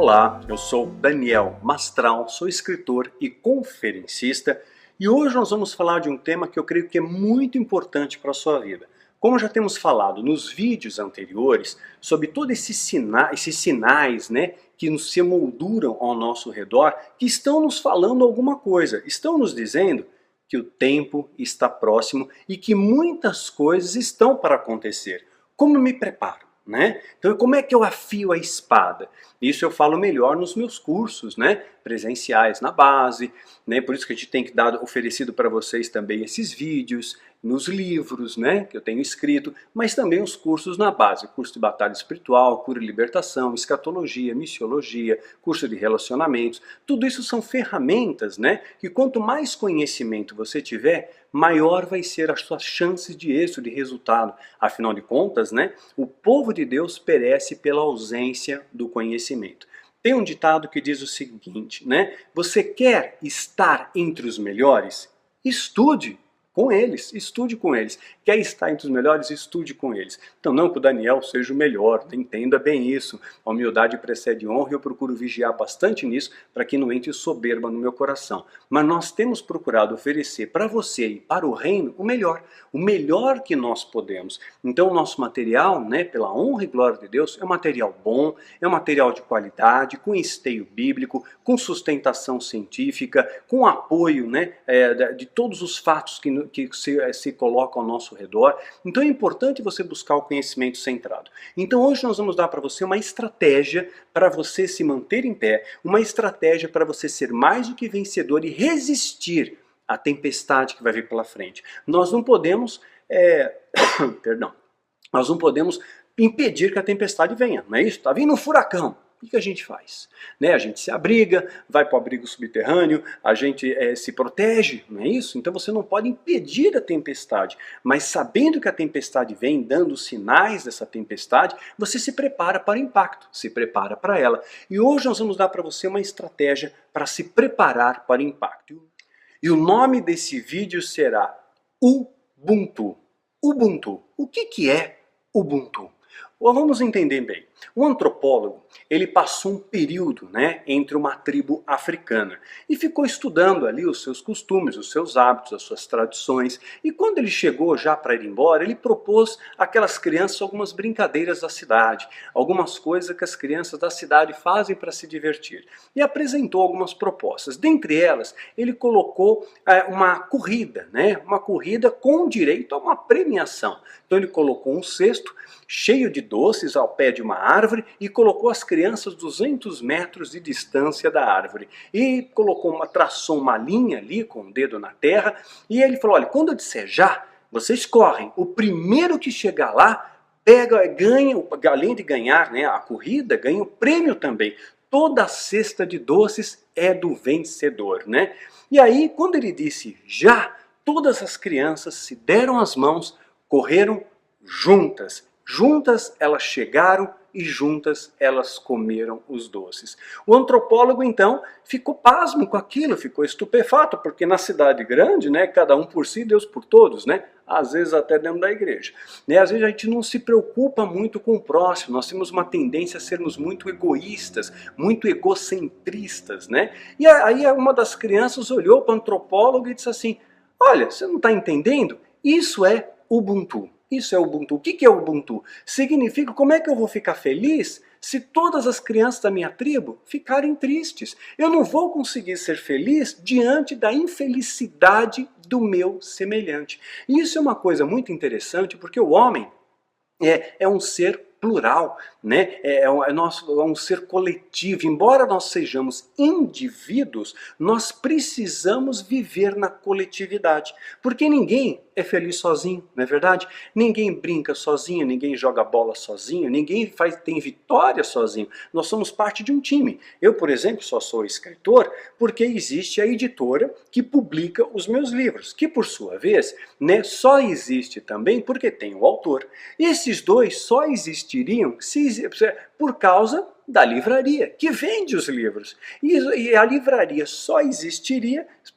Olá, eu sou Daniel Mastral, sou escritor e conferencista e hoje nós vamos falar de um tema que eu creio que é muito importante para a sua vida. Como já temos falado nos vídeos anteriores sobre todos esses sinais, que nos se molduram ao nosso redor, que estão nos falando alguma coisa, estão nos dizendo que o tempo está próximo e que muitas coisas estão para acontecer. Como eu me preparo? Então, como é que eu afio a espada? Isso eu falo melhor nos meus cursos, presenciais na base, por isso que a gente tem que dar oferecido para vocês também esses vídeos, nos livros, que eu tenho escrito, mas também os cursos na base, curso de batalha espiritual, cura e libertação, escatologia, missiologia, curso de relacionamentos, tudo isso são ferramentas, que quanto mais conhecimento você tiver, maior vai ser as suas chances de êxito, de resultado. Afinal de contas, o povo de Deus perece pela ausência do conhecimento. Tem um ditado que diz o seguinte, você quer estar entre os melhores? Estude com eles, estude com eles. Quer estar entre os melhores? Estude com eles. Então não que o Daniel seja o melhor, entenda bem isso. A humildade precede honra e eu procuro vigiar bastante nisso para que não entre soberba no meu coração. Mas nós temos procurado oferecer para você e para o reino o melhor que nós podemos. Então o nosso material, pela honra e glória de Deus, é um material bom, é um material de qualidade, com esteio bíblico, com sustentação científica, com apoio de todos os fatos que se colocam ao nosso redor. Então é importante você buscar o conhecimento centrado. Então hoje nós vamos dar para você uma estratégia para você se manter em pé, uma estratégia para você ser mais do que vencedor e resistir à tempestade que vai vir pela frente. Nós não podemos, nós não podemos impedir que a tempestade venha, não é isso? Está vindo um furacão. O que a gente faz? A gente se abriga, vai para o abrigo subterrâneo, a gente se protege, não é isso? Então você não pode impedir a tempestade, mas sabendo que a tempestade vem, dando sinais dessa tempestade, você se prepara para o impacto, se prepara para ela. E hoje nós vamos dar para você uma estratégia para se preparar para o impacto. E o nome desse vídeo será Ubuntu. Ubuntu. O que é Ubuntu? Vamos entender bem. O antropólogo, ele passou um período entre uma tribo africana e ficou estudando ali os seus costumes, os seus hábitos, as suas tradições. E quando ele chegou já para ir embora, ele propôs àquelas crianças algumas brincadeiras da cidade, algumas coisas que as crianças da cidade fazem para se divertir. E apresentou algumas propostas. Dentre elas, ele colocou uma corrida, uma corrida com direito a uma premiação. Então ele colocou um cesto cheio de doces ao pé de uma árvore e colocou as crianças 200 metros de distância da árvore. E traçou uma linha ali com o dedo na terra e ele falou, olha, quando eu disser já, vocês correm. O primeiro que chegar lá, ganha, além de ganhar a corrida, ganha o prêmio também. Toda a cesta de doces é do vencedor. E aí, quando ele disse já, todas as crianças se deram as mãos, correram juntas. Juntas elas chegaram e juntas elas comeram os doces. O antropólogo então ficou pasmo com aquilo, ficou estupefato, porque na cidade grande, cada um por si, Deus por todos, às vezes até dentro da igreja. Às vezes a gente não se preocupa muito com o próximo, nós temos uma tendência a sermos muito egoístas, muito egocentristas. E aí uma das crianças olhou para o antropólogo e disse assim, olha, você não está entendendo? Isso é Ubuntu. Isso é Ubuntu. O que é Ubuntu? Significa como é que eu vou ficar feliz se todas as crianças da minha tribo ficarem tristes. Eu não vou conseguir ser feliz diante da infelicidade do meu semelhante. E isso é uma coisa muito interessante porque o homem é um ser plural, é um ser coletivo. Embora nós sejamos indivíduos, nós precisamos viver na coletividade. Porque ninguém é feliz sozinho, não é verdade? Ninguém brinca sozinho, ninguém joga bola sozinho, ninguém tem vitória sozinho. Nós somos parte de um time. Eu, por exemplo, só sou escritor porque existe a editora que publica os meus livros, que por sua vez só existe também porque tem o autor. Esses dois só existiriam por causa da livraria, que vende os livros. E a livraria só existiria se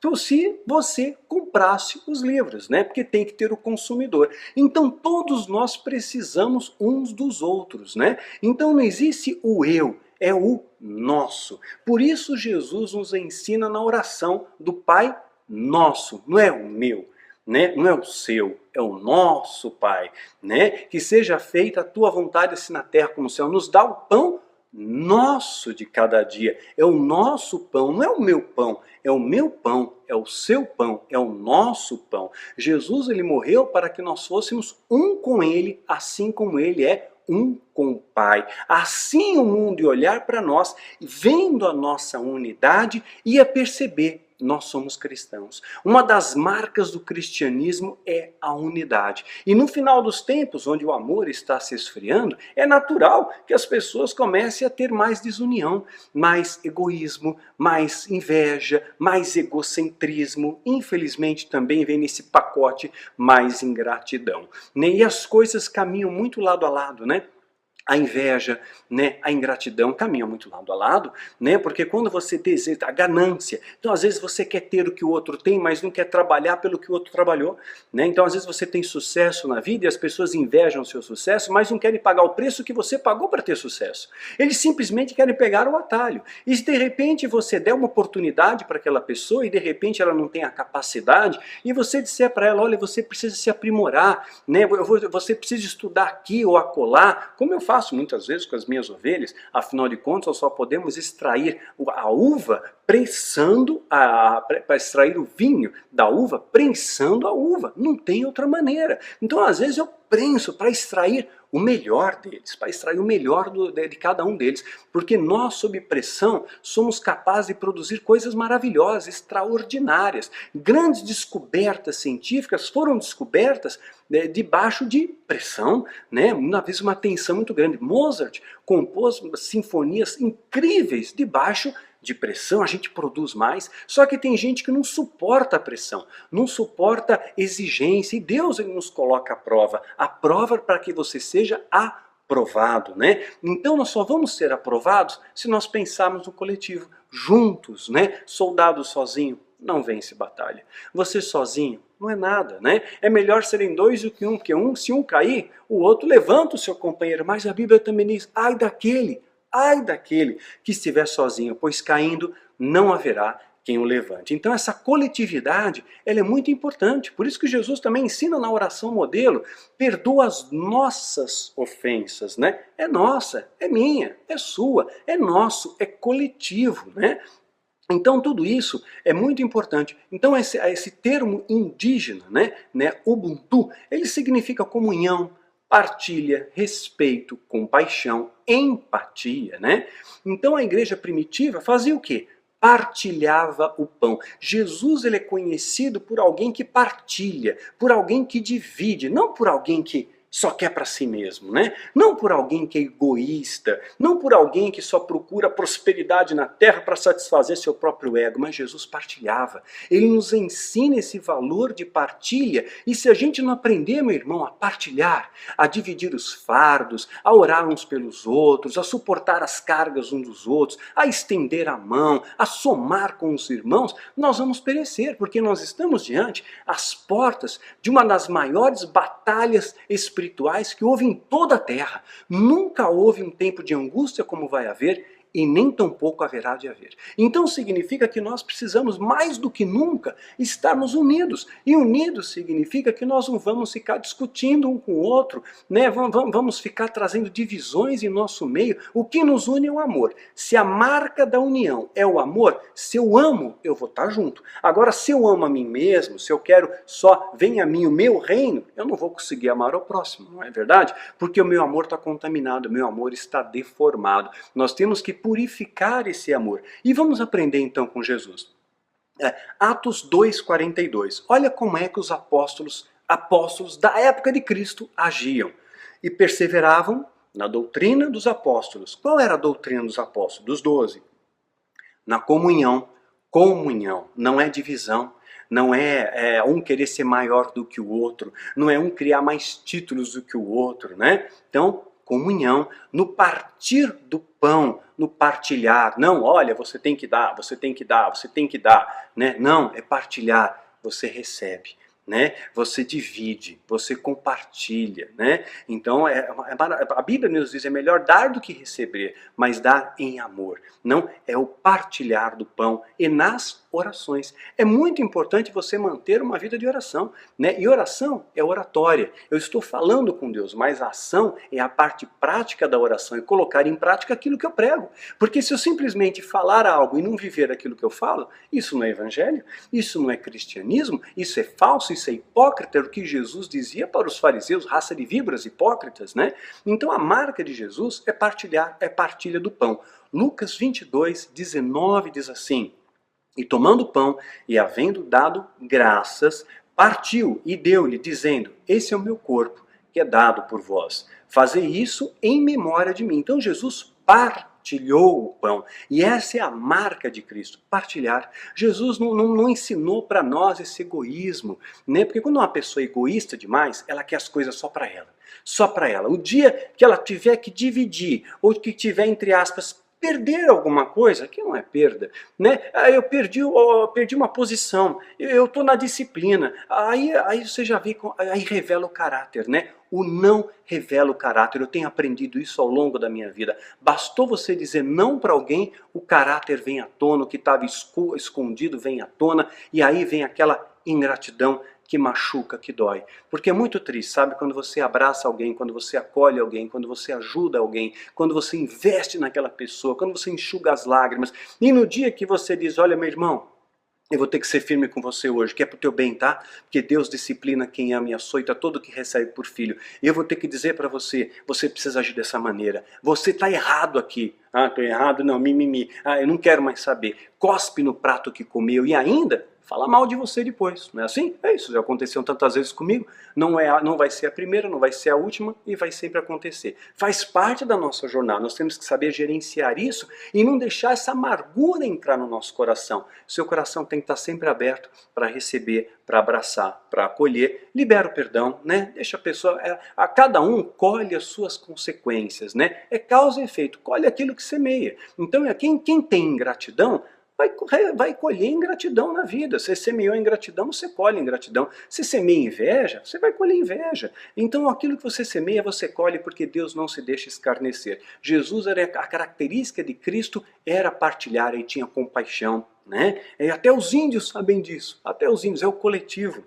você comprasse os livros, porque tem que ter o consumidor. Então todos nós precisamos uns dos outros. Então não existe o eu, é o nosso. Por isso Jesus nos ensina na oração do Pai Nosso, não é o meu, né? Não é o seu, é o nosso Pai, né? Que seja feita a tua vontade assim na terra como no céu. Nos dá o pão nosso de cada dia. É o nosso pão, não é o meu pão, é o meu pão, é o seu pão, é o nosso pão. Jesus, ele morreu para que nós fôssemos um com ele, assim como ele é um com o Pai. Assim o mundo ia olhar para nós, vendo a nossa unidade, ia perceber: nós somos cristãos. Uma das marcas do cristianismo é a unidade. E no final dos tempos, onde o amor está se esfriando, é natural que as pessoas comecem a ter mais desunião, mais egoísmo, mais inveja, mais egocentrismo. Infelizmente também vem nesse pacote mais ingratidão. E as coisas caminham muito lado a lado, né? A inveja, né, a ingratidão caminham muito lado a lado, né, porque quando você deseja a ganância, então às vezes você quer ter o que o outro tem, mas não quer trabalhar pelo que o outro trabalhou, né, então às vezes você tem sucesso na vida e as pessoas invejam o seu sucesso, mas não querem pagar o preço que você pagou para ter sucesso. Eles simplesmente querem pegar o atalho. E se de repente você der uma oportunidade para aquela pessoa e de repente ela não tem a capacidade e você disser para ela: olha, você precisa se aprimorar, né, você precisa estudar aqui ou acolá, como eu faço muitas vezes com as minhas ovelhas. Afinal de contas, nós só podemos extrair a uva prensando, para extrair o vinho da uva, prensando a uva. Não tem outra maneira. Então, às vezes, eu prenso para extrair o melhor deles, para extrair o melhor de cada um deles, porque nós, sob pressão, somos capazes de produzir coisas maravilhosas, extraordinárias. Grandes descobertas científicas foram descobertas debaixo de pressão, né? Uma vez uma tensão muito grande. Mozart compôs sinfonias incríveis debaixo de pressão. A gente produz mais, só que tem gente que não suporta a pressão, não suporta exigência, e Deus, ele nos coloca a prova para que você seja aprovado, né? Então nós só vamos ser aprovados se nós pensarmos no coletivo, juntos, né? Soldado sozinho não vence batalha. Você sozinho não é nada, né? É melhor serem dois do que um, porque se um cair, o outro levanta o seu companheiro. Mas a Bíblia também diz: ai daquele que estiver sozinho, pois caindo não haverá quem o levante. Então essa coletividade, ela é muito importante. Por isso que Jesus também ensina na oração modelo: perdoa as nossas ofensas, né? É nossa, é minha, é sua, é nosso, é coletivo, né? Então tudo isso é muito importante. Então esse termo indígena, né, Ubuntu, ele significa comunhão, partilha, respeito, compaixão, empatia, né? Então a igreja primitiva fazia o quê? Partilhava o pão. Jesus, ele é conhecido por alguém que partilha, por alguém que divide, não por alguém que só quer para si mesmo, né? Não por alguém que é egoísta, não por alguém que só procura prosperidade na terra para satisfazer seu próprio ego, mas Jesus partilhava. Ele nos ensina esse valor de partilha, e se a gente não aprender, meu irmão, a partilhar, a dividir os fardos, a orar uns pelos outros, a suportar as cargas uns dos outros, a estender a mão, a somar com os irmãos, nós vamos perecer, porque nós estamos diante as portas de uma das maiores batalhas espirituais que houve em toda a terra. Nunca houve um tempo de angústia como vai haver, e nem tampouco haverá de haver. Então significa que nós precisamos mais do que nunca estarmos unidos. E unidos significa que nós não vamos ficar discutindo um com o outro, né? Vamos ficar trazendo divisões em nosso meio. O que nos une é o amor. Se a marca da união é o amor, se eu amo, eu vou estar junto. Agora, se eu amo a mim mesmo, se eu quero só venha a mim o meu reino, eu não vou conseguir amar o próximo, não é verdade? Porque o meu amor está contaminado, o meu amor está deformado. Nós temos que purificar esse amor. E vamos aprender então com Jesus. Atos 2:42. Olha como é que os apóstolos da época de Cristo agiam. E perseveravam na doutrina dos apóstolos. Qual era a doutrina dos apóstolos? Dos 12. Na comunhão. Comunhão. Não é divisão. Não é um querer ser maior do que o outro. Não é um criar mais títulos do que o outro, né? Então, comunhão, no partir do pão, no partilhar. Não, olha, você tem que dar, você tem que dar, você tem que dar, né? Não, é partilhar, você recebe. né? Você divide, você compartilha, né? Então a Bíblia nos diz, é melhor dar do que receber, mas dar em amor. Não é o partilhar do pão e nas orações. É muito importante você manter uma vida de oração, né? E oração é oratória. Eu estou falando com Deus, mas a ação é a parte prática da oração e colocar em prática aquilo que eu prego. Porque se eu simplesmente falar algo e não viver aquilo que eu falo, isso não é evangelho, isso não é cristianismo, isso é falso, isso é hipócrita, era o que Jesus dizia para os fariseus, raça de víboras hipócritas, né? Então a marca de Jesus é partilhar, é partilha do pão. Lucas 22, 19 diz assim: e tomando o pão e havendo dado graças, partiu e deu-lhe, dizendo: esse é o meu corpo, que é dado por vós. Fazei isso em memória de mim. Então Jesus partilhou o pão. E essa é a marca de Cristo, partilhar. Jesus não ensinou para nós esse egoísmo, né? Porque quando uma pessoa é egoísta demais, ela quer as coisas só para ela. Só para ela. O dia que ela tiver que dividir, ou que tiver, entre aspas, perder alguma coisa, que não é perda, né? Eu perdi uma posição, eu estou na disciplina, aí você já vê, aí revela o caráter, né? O não revela o caráter, eu tenho aprendido isso ao longo da minha vida. Bastou você dizer não para alguém, o caráter vem à tona, o que estava escondido vem à tona, e aí vem aquela ingratidão que machuca, que dói. Porque é muito triste, sabe? Quando você abraça alguém, quando você acolhe alguém, quando você ajuda alguém, quando você investe naquela pessoa, quando você enxuga as lágrimas. E no dia que você diz, olha meu irmão, eu vou ter que ser firme com você hoje, que é pro teu bem, tá? Porque Deus disciplina quem ama e açoita todo que recebe por filho. E eu vou ter que dizer para você, você precisa agir dessa maneira. Você tá errado aqui. Ah, tô errado? Não, mimimi. Ah, eu não quero mais saber. Cospe no prato que comeu e ainda fala mal de você depois, não é assim? É isso, já aconteceu tantas vezes comigo, não vai ser a primeira, não vai ser a última e vai sempre acontecer. Faz parte da nossa jornada, nós temos que saber gerenciar isso e não deixar essa amargura entrar no nosso coração. Seu coração tem que estar sempre aberto para receber, para abraçar, para acolher, libera o perdão, né? Deixa a pessoa, a cada um colhe as suas consequências, né? É causa e efeito, colhe aquilo que semeia. Então, quem tem ingratidão, vai colher ingratidão na vida. Você semeou ingratidão, você colhe ingratidão. Se semeia inveja, você vai colher inveja. Então aquilo que você semeia, você colhe, porque Deus não se deixa escarnecer. Jesus, a característica de Cristo era partilhar, ele tinha compaixão, né? E até os índios sabem disso, até os índios, é o coletivo.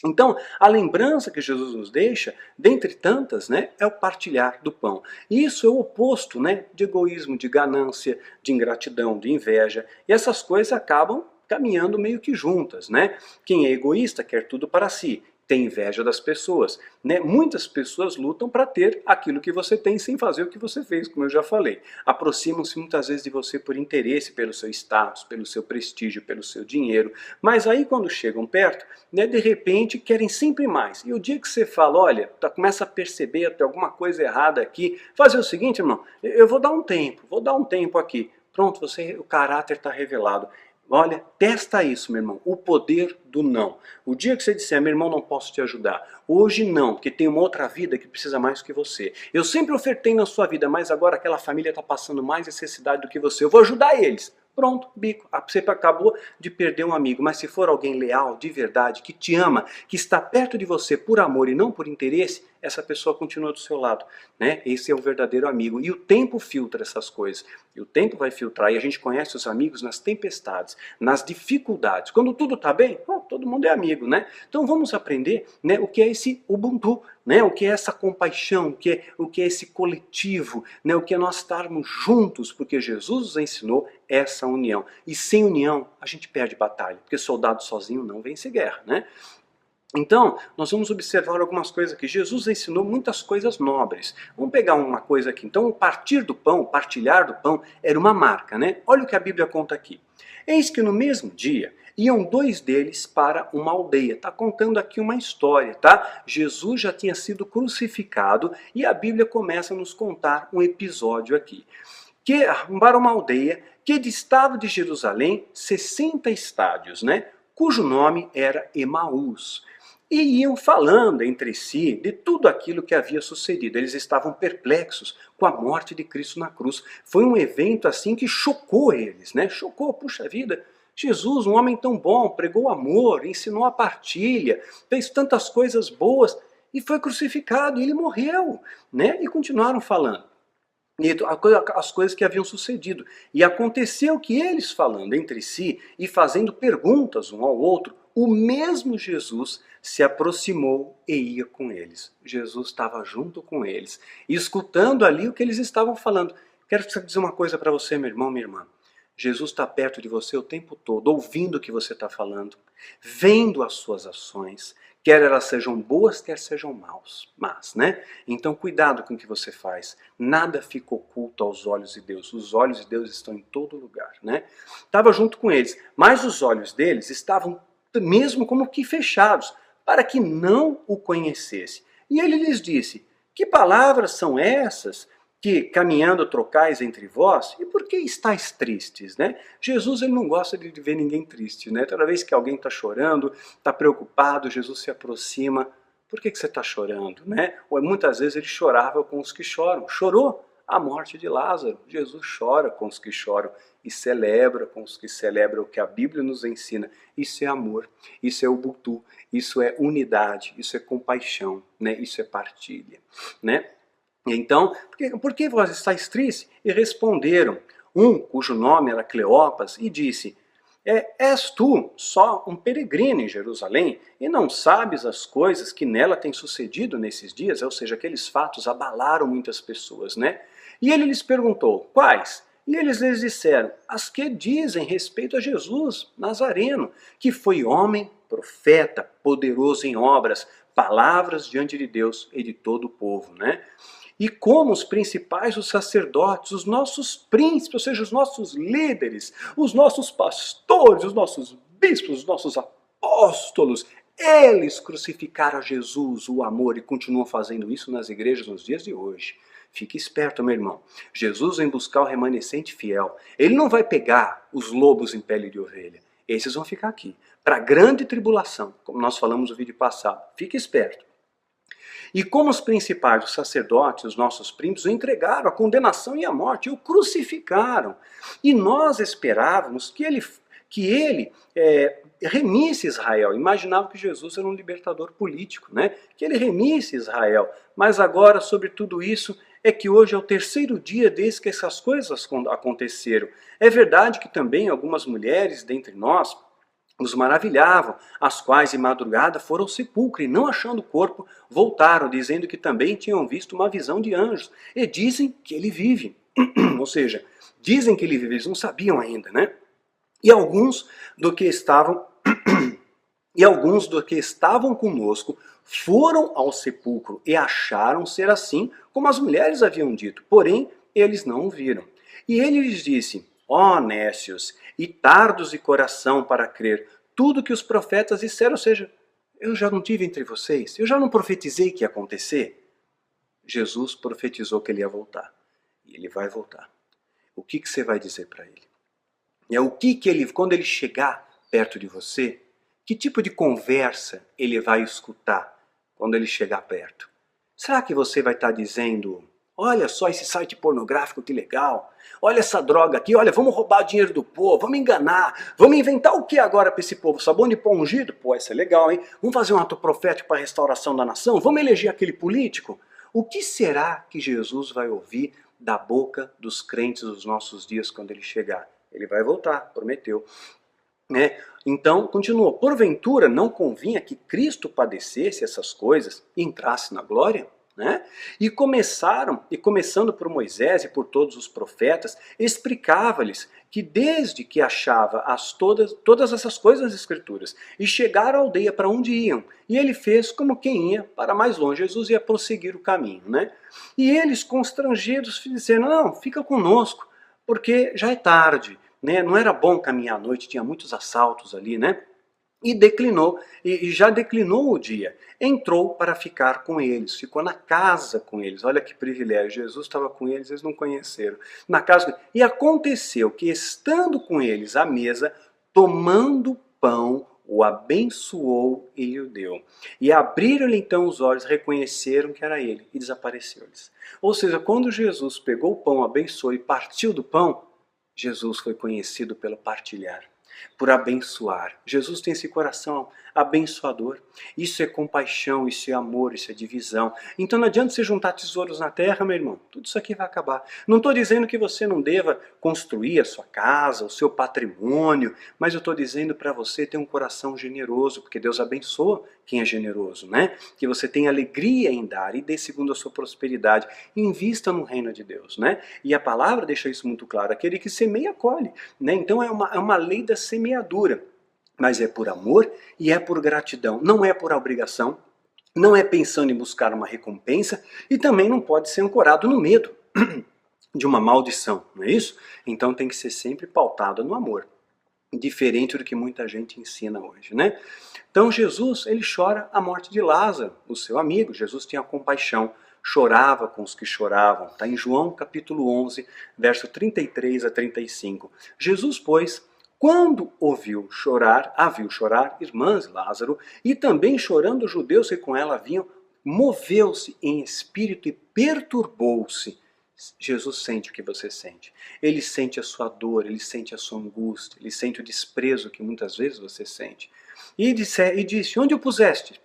Então, a lembrança que Jesus nos deixa, dentre tantas, né, é o partilhar do pão. E isso é o oposto, né, de egoísmo, de ganância, de ingratidão, de inveja. E essas coisas acabam caminhando meio que juntas, né? Quem é egoísta quer tudo para si, tem inveja das pessoas, né? Muitas pessoas lutam para ter aquilo que você tem sem fazer o que você fez, como eu já falei. Aproximam-se muitas vezes de você por interesse, pelo seu status, pelo seu prestígio, pelo seu dinheiro. Mas aí quando chegam perto, né, de repente querem sempre mais. E o dia que você fala, olha, começa a perceber tem alguma coisa errada aqui, fazer o seguinte, irmão, eu vou dar um tempo aqui. Pronto, o caráter está revelado. Olha, testa isso, meu irmão, o poder do não. O dia que você disser, meu irmão, não posso te ajudar. Hoje não, porque tem uma outra vida que precisa mais que você. Eu sempre ofertei na sua vida, mas agora aquela família está passando mais necessidade do que você. Eu vou ajudar eles. Pronto, bico. Você acabou de perder um amigo, mas se for alguém leal, de verdade, que te ama, que está perto de você por amor e não por interesse, essa pessoa continua do seu lado, né? Esse é o verdadeiro amigo. E o tempo filtra essas coisas. E o tempo vai filtrar. E a gente conhece os amigos nas tempestades, nas dificuldades. Quando tudo está bem, todo mundo é amigo, né? Então vamos aprender, né, o que é esse Ubuntu, né? O que é essa compaixão, o que é esse coletivo, né? O que é nós estarmos juntos, porque Jesus nos ensinou essa união. E sem união, a gente perde batalha, porque soldado sozinho não vence guerra, né? Então, nós vamos observar algumas coisas aqui. Jesus ensinou muitas coisas nobres. Vamos pegar uma coisa aqui. Então, o partir do pão, o partilhar do pão, era uma marca, né? Olha o que a Bíblia conta aqui. Eis que no mesmo dia iam dois deles para uma aldeia. Está contando aqui uma história, tá? Jesus já tinha sido crucificado e a Bíblia começa a nos contar um episódio aqui. Que para uma aldeia que distava de Jerusalém 60 estádios, né? Cujo nome era Emaús. E iam falando entre si de tudo aquilo que havia sucedido. Eles estavam perplexos com a morte de Cristo na cruz. Foi um evento assim que chocou eles, né? Chocou, puxa vida, Jesus, um homem tão bom, pregou amor, ensinou a partilha, fez tantas coisas boas e foi crucificado e ele morreu, né? E continuaram falando. E as coisas que haviam sucedido. E aconteceu que eles falando entre si e fazendo perguntas um ao outro, o mesmo Jesus se aproximou e ia com eles. Jesus estava junto com eles, escutando ali o que eles estavam falando. Quero dizer uma coisa para você, meu irmão, minha irmã. Jesus está perto de você o tempo todo, ouvindo o que você está falando, vendo as suas ações, quer elas sejam boas, quer sejam más, né? Então cuidado com o que você faz. Nada fica oculto aos olhos de Deus. Os olhos de Deus estão em todo lugar, né? Estava junto com eles, mas os olhos deles estavam mesmo como que fechados, para que não o conhecesse. E ele lhes disse: que palavras são essas que caminhando trocais entre vós? E por que estáis tristes, né? Jesus, ele não gosta de ver ninguém triste, né? Toda vez que alguém está chorando, está preocupado, Jesus se aproxima. Por que você está chorando, né? Ou muitas vezes ele chorava com os que choram. Chorou a morte de Lázaro. Jesus chora com os que choram e celebra com os que celebram o que a Bíblia nos ensina. Isso é amor, isso é ubuntu, isso é unidade, isso é compaixão, né? Isso é partilha, né? Então, por que vós estáis tristes? E responderam, um cujo nome era Cleopas, e disse: és tu só um peregrino em Jerusalém e não sabes as coisas que nela têm sucedido nesses dias? Ou seja, aqueles fatos abalaram muitas pessoas, né? E ele lhes perguntou, quais? E eles lhes disseram, as que dizem respeito a Jesus Nazareno, que foi homem, profeta, poderoso em obras, palavras diante de Deus e de todo o povo, né? E como os principais, os sacerdotes, os nossos príncipes, ou seja, os nossos líderes, os nossos pastores, os nossos bispos, os nossos apóstolos, eles crucificaram a Jesus, o amor, e continuam fazendo isso nas igrejas nos dias de hoje. Fique esperto, meu irmão. Jesus vem buscar o remanescente fiel. Ele não vai pegar os lobos em pele de ovelha. Esses vão ficar aqui, para a grande tribulação, como nós falamos no vídeo passado. Fique esperto. E como os principais, os sacerdotes, os nossos príncipes, o entregaram à condenação e à morte, e o crucificaram. E nós esperávamos que ele remisse Israel. Imaginava que Jesus era um libertador político, né? Que ele remisse Israel. Mas agora, sobre tudo isso, é que hoje é o terceiro dia desde que essas coisas aconteceram. É verdade que também algumas mulheres dentre nós os maravilhavam, as quais de madrugada foram ao sepulcro e, não achando o corpo, voltaram, dizendo que também tinham visto uma visão de anjos, e dizem que ele vive. Ou seja, dizem que ele vive, eles não sabiam ainda, né? E alguns do que estavam conosco foram ao sepulcro e acharam ser assim como as mulheres haviam dito, porém eles não o viram. E ele lhes disse: ó nécios, e tardos de coração para crer tudo que os profetas disseram, ou seja, eu já não tive entre vocês, eu já não profetizei que ia acontecer. Jesus profetizou que ele ia voltar, e ele vai voltar. O que você vai dizer para ele? O que ele, quando ele chegar perto de você, que tipo de conversa ele vai escutar quando ele chegar perto? Será que você vai estar dizendo: olha só esse site pornográfico, que legal. Olha essa droga aqui, olha, vamos roubar o dinheiro do povo, vamos enganar, vamos inventar o que agora para esse povo? Sabão de pó ungido? Pô, isso é legal, hein? Vamos fazer um ato profético para a restauração da nação? Vamos eleger aquele político? O que será que Jesus vai ouvir da boca dos crentes dos nossos dias quando ele chegar? Ele vai voltar, prometeu. Né? Então, continua, porventura não convinha que Cristo padecesse essas coisas e entrasse na glória? Né? E começando por Moisés e por todos os profetas, explicava-lhes que desde que achava todas essas coisas nas Escrituras e chegaram à aldeia para onde iam, e ele fez como quem ia para mais longe. Jesus ia prosseguir o caminho, né? E eles, constrangidos, disseram: não, fica conosco, porque já é tarde, né? Não era bom caminhar à noite, tinha muitos assaltos ali, né? E já declinou o dia. Entrou para ficar com eles, ficou na casa com eles. Olha que privilégio, Jesus estava com eles, eles não conheceram. Na casa. E aconteceu que, estando com eles à mesa, tomando pão, o abençoou e lhe deu. E abriram-lhe então os olhos, reconheceram que era ele, e desapareceu-lhes. Ou seja, quando Jesus pegou o pão, abençoou e partiu do pão, Jesus foi conhecido pelo partilhar. por abençoar. Jesus tem esse coração abençoador. Isso é compaixão, isso é amor, isso é divisão. Então não adianta você juntar tesouros na terra, meu irmão. Tudo isso aqui vai acabar. Não estou dizendo que você não deva construir a sua casa, o seu patrimônio, mas eu estou dizendo para você ter um coração generoso, porque Deus abençoa quem é generoso, né? Que você tenha alegria em dar e dê segundo a sua prosperidade. Invista no reino de Deus, né? E a palavra deixa isso muito claro. Aquele que semeia, colhe, né? Então é uma lei da semeadura. Mas é por amor e é por gratidão. Não é por obrigação, não é pensando em buscar uma recompensa e também não pode ser ancorado no medo de uma maldição, não é isso? Então tem que ser sempre pautado no amor. Diferente do que muita gente ensina hoje, né? Então Jesus, ele chora a morte de Lázaro, o seu amigo. Jesus tinha compaixão, chorava com os que choravam. Está em João capítulo 11, verso 33 a 35. Jesus, pois, quando a viu chorar, irmãs Lázaro, e também chorando os judeus que com ela vinham, moveu-se em espírito e perturbou-se. Jesus sente o que você sente. Ele sente a sua dor, ele sente a sua angústia, ele sente o desprezo que muitas vezes você sente. E disse, onde o puseste?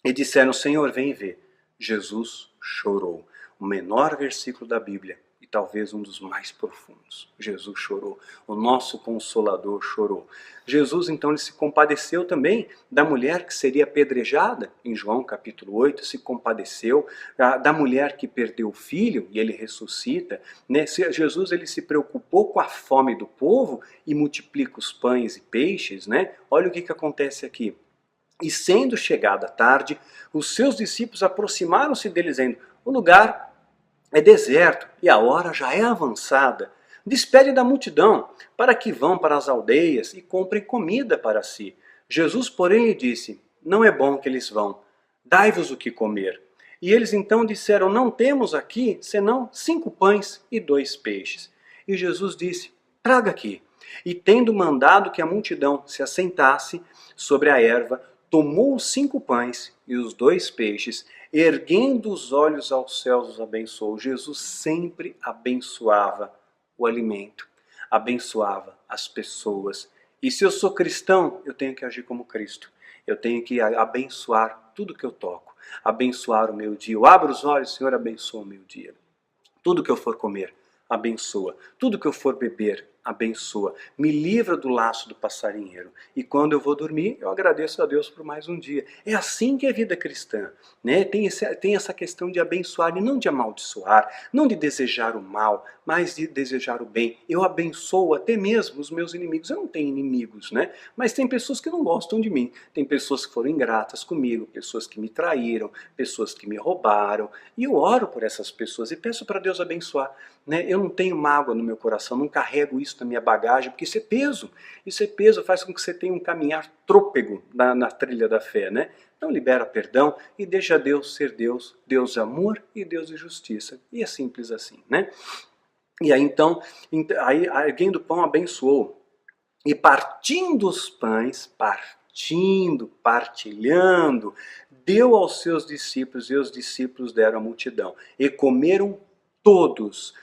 E disseram, Senhor, vem ver. Jesus chorou. O menor versículo da Bíblia e talvez um dos mais profundos. Jesus chorou. O nosso Consolador chorou. Jesus, então, ele se compadeceu também da mulher que seria apedrejada, em João capítulo 8, se compadeceu da mulher que perdeu o filho e ele ressuscita. Né? Jesus, ele se preocupou com a fome do povo e multiplica os pães e peixes. Né? Olha o que acontece aqui. E sendo chegada a tarde, os seus discípulos aproximaram-se dele, dizendo, o lugar é deserto e a hora já é avançada. Despede da multidão, para que vão para as aldeias e comprem comida para si. Jesus, porém, lhe disse, não é bom que eles vão, dai-vos o que comer. E eles então disseram, não temos aqui senão 5 pães e 2 peixes. E Jesus disse, traga aqui. E tendo mandado que a multidão se assentasse sobre a erva, tomou os 5 pães e os 2 peixes, erguendo os olhos aos céus, os abençoou. Jesus sempre abençoava o alimento, abençoava as pessoas. E se eu sou cristão, eu tenho que agir como Cristo. Eu tenho que abençoar tudo que eu toco, abençoar o meu dia. Eu abro os olhos, Senhor, abençoa o meu dia. Tudo que eu for comer, abençoa. Tudo que eu for beber, abençoa. Me livra do laço do passarinheiro. E quando eu vou dormir, eu agradeço a Deus por mais um dia. É assim que é a vida cristã. Né? Tem essa questão de abençoar e não de amaldiçoar, não de desejar o mal, mas de desejar o bem. Eu abençoo até mesmo os meus inimigos. Eu não tenho inimigos, né? Mas tem pessoas que não gostam de mim. Tem pessoas que foram ingratas comigo, pessoas que me traíram, pessoas que me roubaram. E eu oro por essas pessoas e peço para Deus abençoar. Né? Eu não tenho mágoa no meu coração, não carrego isso na minha bagagem, porque isso é peso. Isso é peso, faz com que você tenha um caminhar trôpego na trilha da fé. Né? Então libera perdão e deixa Deus ser Deus, Deus de amor e Deus de justiça. E é simples assim. Né? E aí então, erguendo o pão, abençoou. E partindo os pães, partilhando, deu aos seus discípulos, e os discípulos deram à multidão. E comeram todos,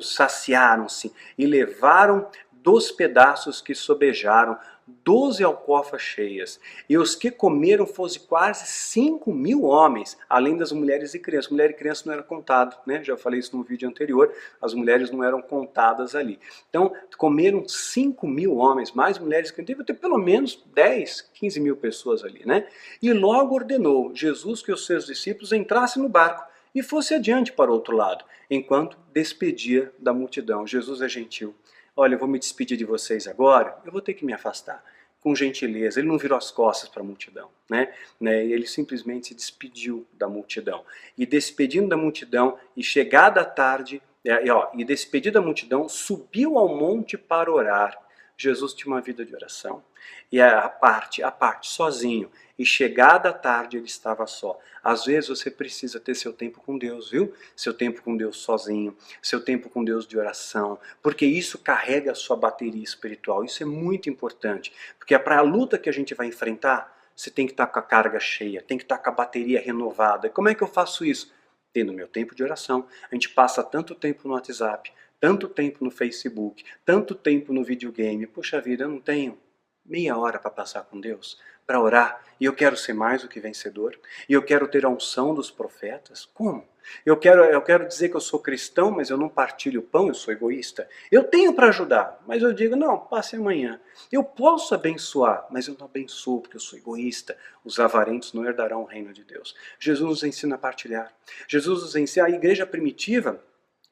saciaram-se, e levaram dos pedaços que sobejaram 12 alcofas cheias. E os que comeram fosse quase 5.000 homens, além das mulheres e crianças. Mulher e criança não eram contadas, né? Já falei isso no vídeo anterior, as mulheres não eram contadas ali. Então, comeram 5.000 homens, mais mulheres que devia ter pelo menos 10, 15 mil pessoas ali, né? E logo ordenou Jesus que os seus discípulos entrassem no barco e fosse adiante para o outro lado, enquanto despedia da multidão. Jesus é gentil. Olha, eu vou me despedir de vocês agora, eu vou ter que me afastar. Com gentileza, ele não virou as costas para a multidão, né? Ele simplesmente se despediu da multidão. E despedindo da multidão, e chegada a tarde, e despedido da multidão, subiu ao monte para orar. Jesus tinha uma vida de oração. E a parte, sozinho. E chegada a tarde, ele estava só. Às vezes você precisa ter seu tempo com Deus, viu? Seu tempo com Deus sozinho, seu tempo com Deus de oração, porque isso carrega a sua bateria espiritual. Isso é muito importante, porque é para a luta que a gente vai enfrentar, você tem que estar com a carga cheia, tem que estar com a bateria renovada. E como é que eu faço isso? Tendo meu tempo de oração. A gente passa tanto tempo no WhatsApp, tanto tempo no Facebook, tanto tempo no videogame. Puxa vida, eu não tenho meia hora para passar com Deus, para orar, e eu quero ser mais do que vencedor, e eu quero ter a unção dos profetas. Como? Eu quero dizer que eu sou cristão, mas eu não partilho o pão, eu sou egoísta. Eu tenho para ajudar, mas eu digo, não, passe amanhã. Eu posso abençoar, mas eu não abençoo porque eu sou egoísta. Os avarentos não herdarão o reino de Deus. Jesus nos ensina a partilhar. Jesus nos ensina, a igreja primitiva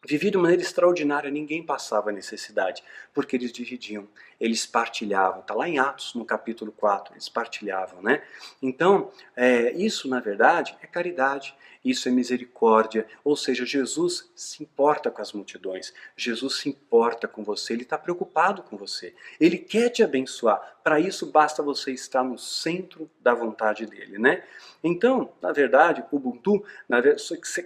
vivia de maneira extraordinária, ninguém passava necessidade, porque eles dividiam, eles partilhavam. Está lá em Atos, no capítulo 4, eles partilhavam, né? Então, isso na verdade é caridade, isso é misericórdia, ou seja, Jesus se importa com as multidões, Jesus se importa com você, Ele está preocupado com você, Ele quer te abençoar, para isso basta você estar no centro da vontade dEle, né? Então, na verdade, Ubuntu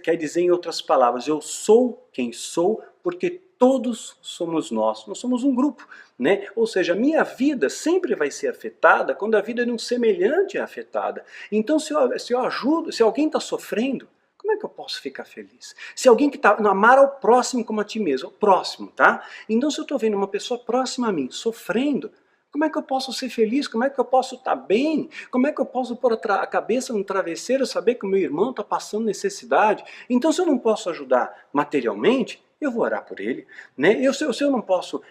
quer dizer em outras palavras, eu sou quem sou porque todos somos nós somos um grupo, né? Ou seja, a minha vida sempre vai ser afetada quando a vida de um semelhante é afetada. Então, se eu ajudo, se alguém está sofrendo, como é que eu posso ficar feliz? Se alguém que está, amar ao próximo como a ti mesmo, o próximo, tá? Então, se eu estou vendo uma pessoa próxima a mim sofrendo, como é que eu posso ser feliz? Como é que eu posso estar bem? Como é que eu posso pôr a cabeça no travesseiro e saber que o meu irmão está passando necessidade? Então, se eu não posso ajudar materialmente, eu vou orar por ele, né? Se eu não posso,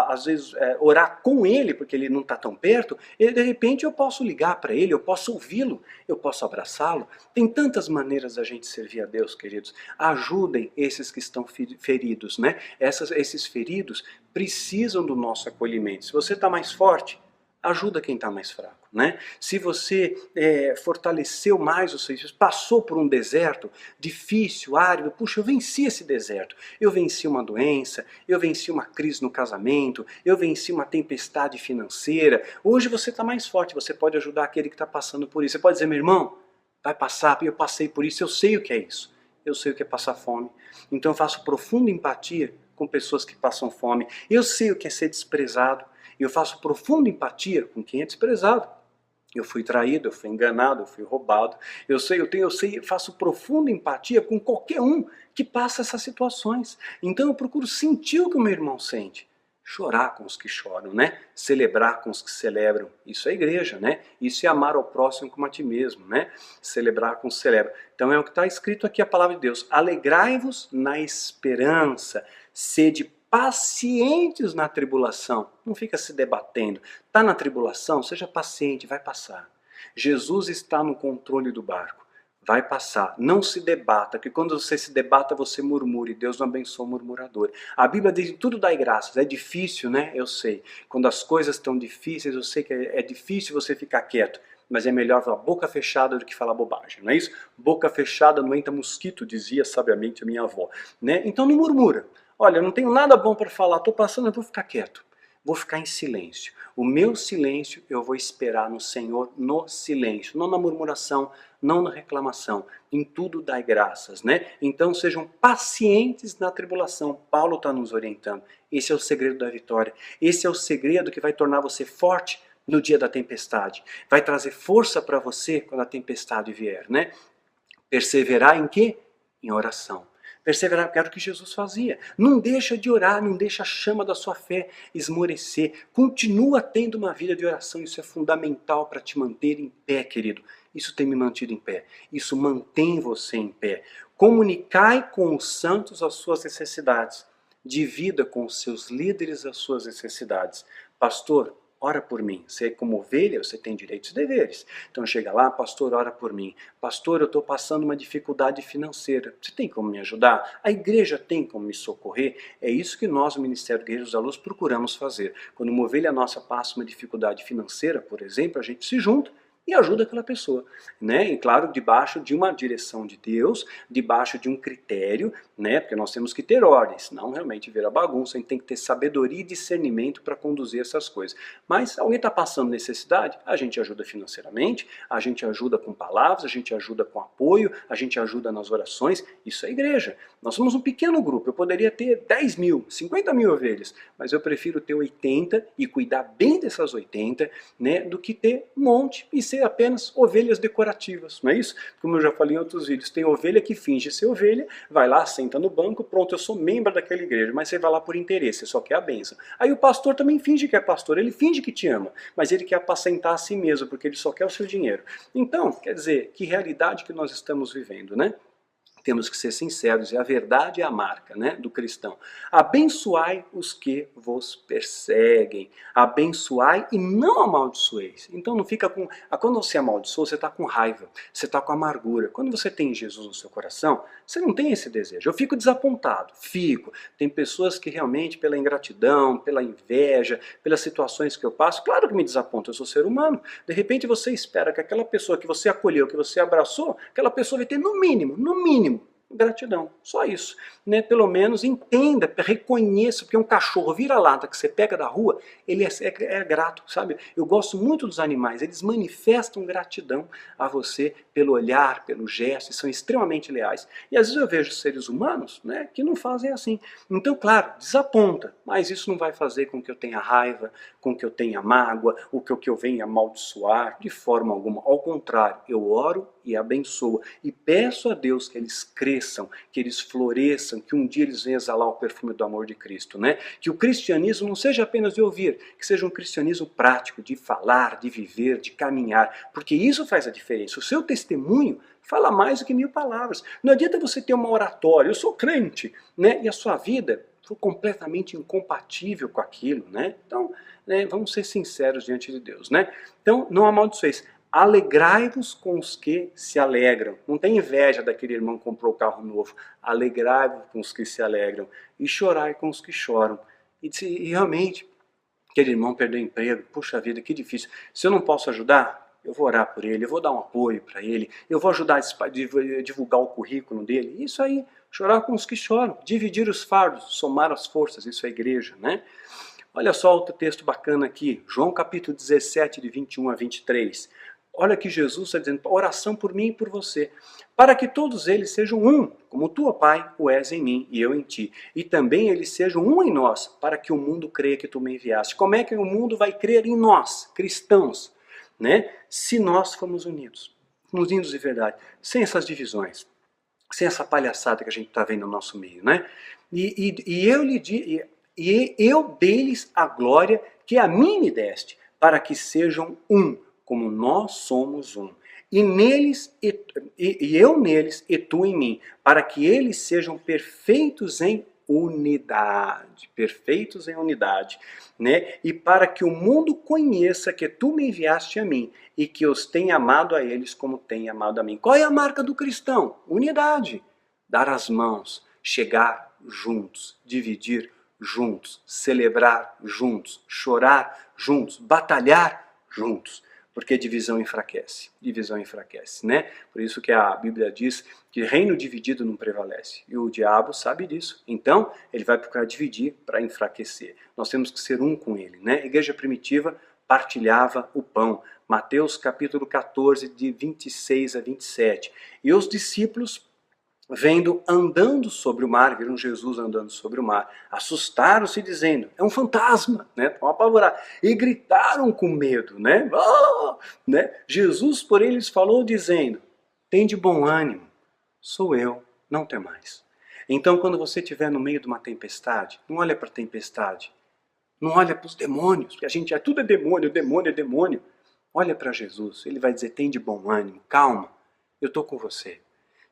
às vezes, orar com ele, porque ele não está tão perto, de repente eu posso ligar para ele, eu posso ouvi-lo, eu posso abraçá-lo. Tem tantas maneiras da gente servir a Deus, queridos. Ajudem esses que estão feridos, né? Esses feridos precisam do nosso acolhimento. Se você está mais forte, ajuda quem está mais fraco, né? Se você fortaleceu mais o seu serviço, passou por um deserto difícil, árido, puxa, eu venci esse deserto, eu venci uma doença, eu venci uma crise no casamento, eu venci uma tempestade financeira, hoje você está mais forte, você pode ajudar aquele que está passando por isso, você pode dizer, meu irmão, vai passar, eu passei por isso, eu sei o que é isso, eu sei o que é passar fome, então eu faço profunda empatia com pessoas que passam fome, eu sei o que é ser desprezado, eu faço profunda empatia com quem é desprezado. Eu fui traído, eu fui enganado, eu fui roubado. Eu faço profunda empatia com qualquer um que passa essas situações. Então eu procuro sentir o que o meu irmão sente. Chorar com os que choram, né? Celebrar com os que celebram. Isso é igreja, né? Isso é amar ao próximo como a ti mesmo, né? Celebrar com os que celebram. Então é o que está escrito aqui a palavra de Deus. Alegrai-vos na esperança, sede pacientes na tribulação. Não fica se debatendo. Está na tribulação? Seja paciente, vai passar. Jesus está no controle do barco. Vai passar. Não se debata, porque quando você se debata, você murmura, e Deus não abençoa o murmurador. A Bíblia diz que tudo dai graças. É difícil, né? Eu sei. Quando as coisas estão difíceis, eu sei que é difícil você ficar quieto. Mas é melhor falar boca fechada do que falar bobagem, não é isso? Boca fechada não entra mosquito, dizia sabiamente a minha avó, né? Então não murmura. Olha, eu não tenho nada bom para falar, estou passando, eu vou ficar quieto. Vou ficar em silêncio. O meu silêncio eu vou esperar no Senhor no silêncio, não na murmuração, não na reclamação. Em tudo dai graças, né? Então sejam pacientes na tribulação. Paulo está nos orientando. Esse é o segredo da vitória. Esse é o segredo que vai tornar você forte no dia da tempestade. Vai trazer força para você quando a tempestade vier, né? Perseverar em quê? Em oração. Perseverar, que era o que Jesus fazia. Não deixa de orar, não deixa a chama da sua fé esmorecer. Continua tendo uma vida de oração, isso é fundamental para te manter em pé, querido. Isso tem me mantido em pé. Isso mantém você em pé. Comunicai com os santos as suas necessidades. Divida com os seus líderes as suas necessidades. Pastor, ora por mim. Você como ovelha, você tem direitos e deveres. Então chega lá, pastor, ora por mim. Pastor, eu estou passando uma dificuldade financeira. Você tem como me ajudar? A igreja tem como me socorrer? É isso que nós, o Ministério Guerreiros da Luz, procuramos fazer. Quando uma ovelha nossa passa uma dificuldade financeira, por exemplo, a gente se junta e ajuda aquela pessoa, né? E claro, debaixo de uma direção de Deus, debaixo de um critério, né? Porque nós temos que ter ordens, senão realmente vira bagunça, a gente tem que ter sabedoria e discernimento para conduzir essas coisas. Mas alguém está passando necessidade, a gente ajuda financeiramente, a gente ajuda com palavras, a gente ajuda com apoio, a gente ajuda nas orações, isso é igreja. Nós somos um pequeno grupo, eu poderia ter 10 mil, 50 mil ovelhas, mas eu prefiro ter 80 e cuidar bem dessas 80, né? Do que ter um monte e ser ser apenas ovelhas decorativas, não é isso? Como eu já falei em outros vídeos, tem ovelha que finge ser ovelha, vai lá, senta no banco, pronto, eu sou membro daquela igreja, mas você vai lá por interesse, você só quer a bênção. Aí o pastor também finge que é pastor, ele finge que te ama, mas ele quer apacentar a si mesmo, porque ele só quer o seu dinheiro. Então, quer dizer, que realidade que nós estamos vivendo, né? Temos que ser sinceros, e a verdade é a marca, né, do cristão. Abençoai os que vos perseguem. Abençoai e não amaldiçoeis. Então não fica com... Quando você amaldiçoa, você está com raiva, você está com amargura. Quando você tem Jesus no seu coração, você não tem esse desejo. Eu fico desapontado, fico. Tem pessoas que realmente, pela ingratidão, pela inveja, pelas situações que eu passo, claro que me desaponta, eu sou ser humano. De repente você espera que aquela pessoa que você acolheu, que você abraçou, aquela pessoa vai ter no mínimo, gratidão, só isso, né? Pelo menos entenda, reconheça, porque um cachorro vira-lata que você pega da rua, ele é grato, sabe? Eu gosto muito dos animais, eles manifestam gratidão a você pelo olhar, pelo gesto, e são extremamente leais. E às vezes eu vejo seres humanos, né, que não fazem assim. Então, claro, desaponta, mas isso não vai fazer com que eu tenha raiva, com que eu tenha mágoa, ou que eu venha amaldiçoar de forma alguma. Ao contrário, eu oro e abençoo, e peço a Deus que eles cresçam, que eles floresçam, que um dia eles venham exalar o perfume do amor de Cristo, né? Que o cristianismo não seja apenas de ouvir, que seja um cristianismo prático, de falar, de viver, de caminhar, porque isso faz a diferença. O seu testemunho fala mais do que 1000 palavras. Não adianta você ter uma oratória, eu sou crente, né? E a sua vida for completamente incompatível com aquilo, né? Então, né, vamos ser sinceros diante de Deus, né? Então, não amaldiçoeis. Alegrai-vos com os que se alegram. Não tem inveja daquele irmão que comprou o carro novo. Alegrai-vos com os que se alegram. E chorai com os que choram. E realmente, aquele irmão perdeu o emprego. Puxa vida, que difícil. Se eu não posso ajudar, eu vou orar por ele, eu vou dar um apoio para ele, eu vou ajudar a divulgar o currículo dele. Isso aí, chorar com os que choram. Dividir os fardos, somar as forças. Isso é igreja, né? Olha só outro texto bacana aqui. João capítulo 17, de 21 a 23. Olha que Jesus está dizendo, oração por mim e por você, para que todos eles sejam um, como tu, ó Pai, o és em mim e eu em ti. E também eles sejam um em nós, para que o mundo creia que tu me enviaste. Como é que o mundo vai crer em nós, cristãos, né? Se nós formos unidos de verdade, sem essas divisões, sem essa palhaçada que a gente está vendo no nosso meio, né? E eu dei-lhes a glória que a mim me deste, para que sejam um, como nós somos um. E eu neles e tu em mim, para que eles sejam perfeitos em unidade, né? E para que o mundo conheça que tu me enviaste a mim e que os tenha amado a eles como tem amado a mim. Qual é a marca do cristão? Unidade. Dar as mãos, chegar juntos, dividir juntos, celebrar juntos, chorar juntos, batalhar juntos. Porque divisão enfraquece, né? Por isso que a Bíblia diz que reino dividido não prevalece. E o diabo sabe disso. Então, ele vai procurar dividir para enfraquecer. Nós temos que ser um com ele, né? A igreja primitiva partilhava o pão. Mateus capítulo 14, de 26 a 27. E os discípulos, vendo andando sobre o mar, viram Jesus andando sobre o mar, assustaram-se dizendo, é um fantasma, né? Estão apavorados, e gritaram com medo, né? Oh! Né? Jesus, porém, lhes falou dizendo, tem de bom ânimo, sou eu, não temais. Então, quando você estiver no meio de uma tempestade, não olha para a tempestade, não olha para os demônios, porque a gente já tudo é demônio, demônio, demônio. Olha para Jesus, ele vai dizer, tem de bom ânimo, calma, eu estou com você.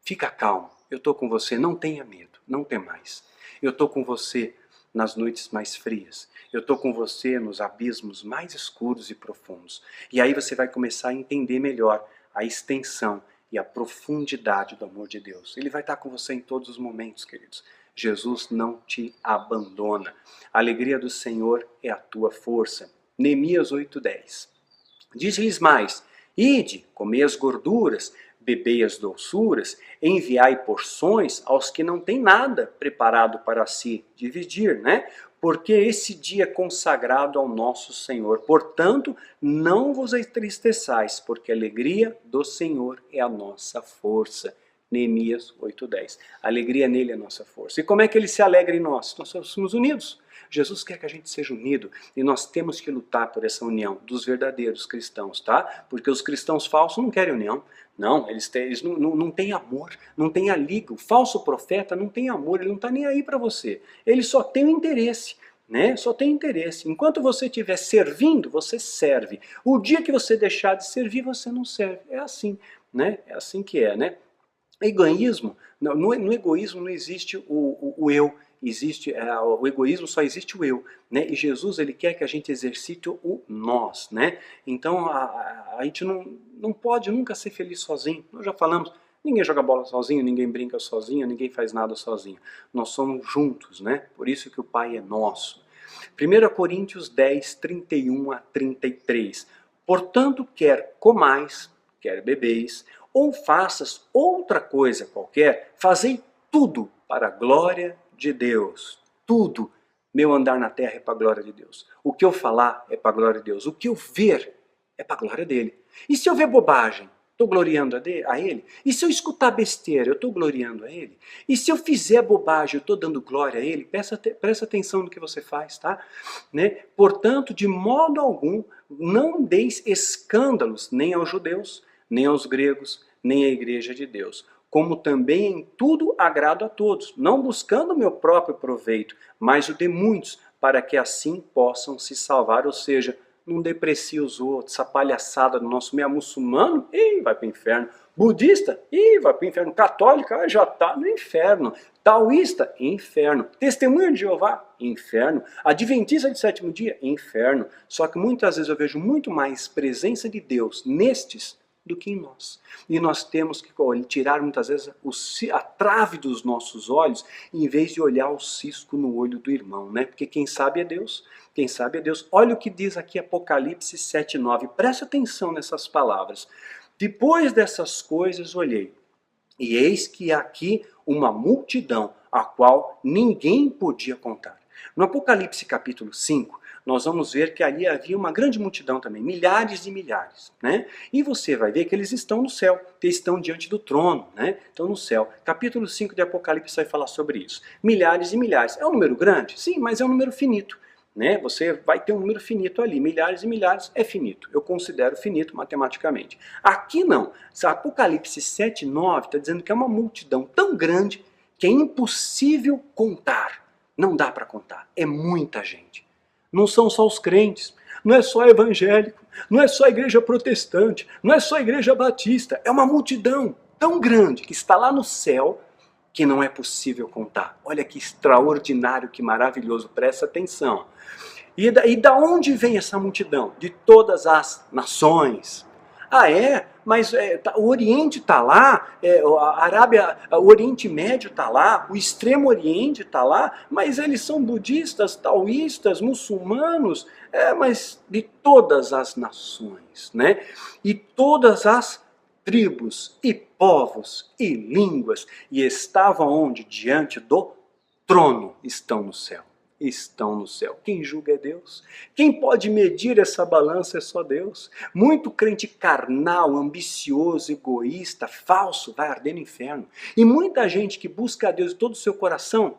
Fica calmo, eu estou com você, não tenha medo, não temais. Eu estou com você nas noites mais frias, eu estou com você nos abismos mais escuros e profundos. E aí você vai começar a entender melhor a extensão e a profundidade do amor de Deus. Ele vai estar com você em todos os momentos, queridos. Jesus não te abandona. A alegria do Senhor é a tua força. Neemias 8:10. Diz-lhes mais, ide, comei as gorduras, bebei as doçuras, enviai porções aos que não têm nada preparado para si, dividir, né? Porque esse dia é consagrado ao nosso Senhor. Portanto, não vos entristeçais, porque a alegria do Senhor é a nossa força. Neemias 8:10. A alegria nele é a nossa força. E como é que ele se alegra em nós? Nós somos unidos. Jesus quer que a gente seja unido e nós temos que lutar por essa união dos verdadeiros cristãos, tá? Porque os cristãos falsos não querem união. Não, eles não têm amor, não têm a liga. O falso profeta não tem amor, ele não está nem aí para você. Ele só tem o interesse. Né? Só tem interesse. Enquanto você estiver servindo, você serve. O dia que você deixar de servir, você não serve. É assim, né? É assim que é, né? Egoísmo, no egoísmo não existe o eu, existe o egoísmo, só existe o eu, né? E Jesus, ele quer que a gente exercite o nós, né? Então a gente não pode nunca ser feliz sozinho. Nós já falamos, ninguém joga bola sozinho, ninguém brinca sozinho, ninguém faz nada sozinho. Nós somos juntos, né? Por isso que o Pai é nosso. 1 Coríntios 10, 31 a 33. Portanto, quer comais, quer bebeis, ou faças outra coisa qualquer, fazei tudo para a glória de Deus. Tudo. Meu andar na terra é para a glória de Deus. O que eu falar é para a glória de Deus. O que eu ver é para a glória dele. E se eu ver bobagem, estou gloriando a ele? E se eu escutar besteira, eu estou gloriando a ele? E se eu fizer bobagem, eu estou dando glória a ele? Presta atenção no que você faz, tá? Né? Portanto, de modo algum, não deis escândalos nem aos judeus, nem aos gregos, nem à igreja de Deus. Como também em tudo agrado a todos, não buscando o meu próprio proveito, mas o de muitos, para que assim possam se salvar. Ou seja, não deprecia os outros, essa palhaçada do nosso meio muçulmano, vai para o inferno. Budista, vai para o inferno. Católica, já está no inferno. Taoísta, inferno. Testemunha de Jeová, inferno. Adventista de sétimo dia, inferno. Só que muitas vezes eu vejo muito mais presença de Deus nestes do que em nós. E nós temos que tirar muitas vezes a trave dos nossos olhos, em vez de olhar o cisco no olho do irmão, né? Porque quem sabe é Deus, quem sabe é Deus. Olha o que diz aqui Apocalipse 7:9. Preste atenção nessas palavras. Depois dessas coisas olhei, e eis que aqui uma multidão, a qual ninguém podia contar. No Apocalipse capítulo 5, nós vamos ver que ali havia uma grande multidão também, milhares e milhares, né? E você vai ver que eles estão no céu, que estão diante do trono, né? Estão no céu. Capítulo 5 de Apocalipse vai falar sobre isso. Milhares e milhares. É um número grande? Sim, mas é um número finito. Né? Você vai ter um número finito ali, milhares e milhares é finito. Eu considero finito matematicamente. Aqui não. Apocalipse 7:9 está dizendo que é uma multidão tão grande que é impossível contar. Não dá para contar. É muita gente. Não são só os crentes, não é só evangélico, não é só a igreja protestante, não é só a igreja batista. É uma multidão tão grande que está lá no céu que não é possível contar. Olha que extraordinário, que maravilhoso, presta atenção. E da onde vem essa multidão? De todas as nações. Ah, é? Mas o Oriente está lá, a Arábia, o Oriente Médio está lá, o Extremo Oriente está lá, mas eles são budistas, taoístas, muçulmanos, mas de todas as nações, né? E todas as tribos e povos e línguas, e estavam onde? Diante do trono, estão no céu. Estão no céu. Quem julga é Deus. Quem pode medir essa balança é só Deus. Muito crente carnal, ambicioso, egoísta, falso, vai arder no inferno. E muita gente que busca a Deus de todo o seu coração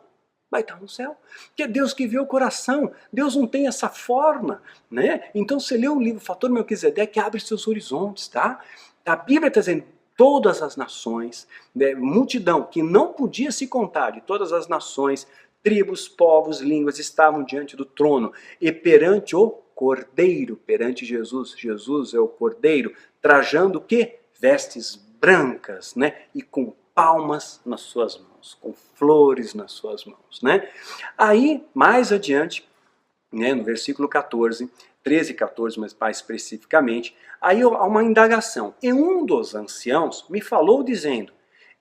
vai estar no céu. Porque é Deus que vê o coração. Deus não tem essa forma, né? Então você lê o livro Fator Melquisedeque, abre seus horizontes, tá? A Bíblia está dizendo todas as nações, né, multidão que não podia se contar, de todas as nações, tribos, povos, línguas, estavam diante do trono e perante o Cordeiro, perante Jesus. Jesus é o Cordeiro, trajando o quê? Vestes brancas, né? E com palmas nas suas mãos, com flores nas suas mãos, né? Aí, mais adiante, né, no versículo 14, 13 e 14, mas mais especificamente, aí há uma indagação. E um dos anciãos me falou dizendo: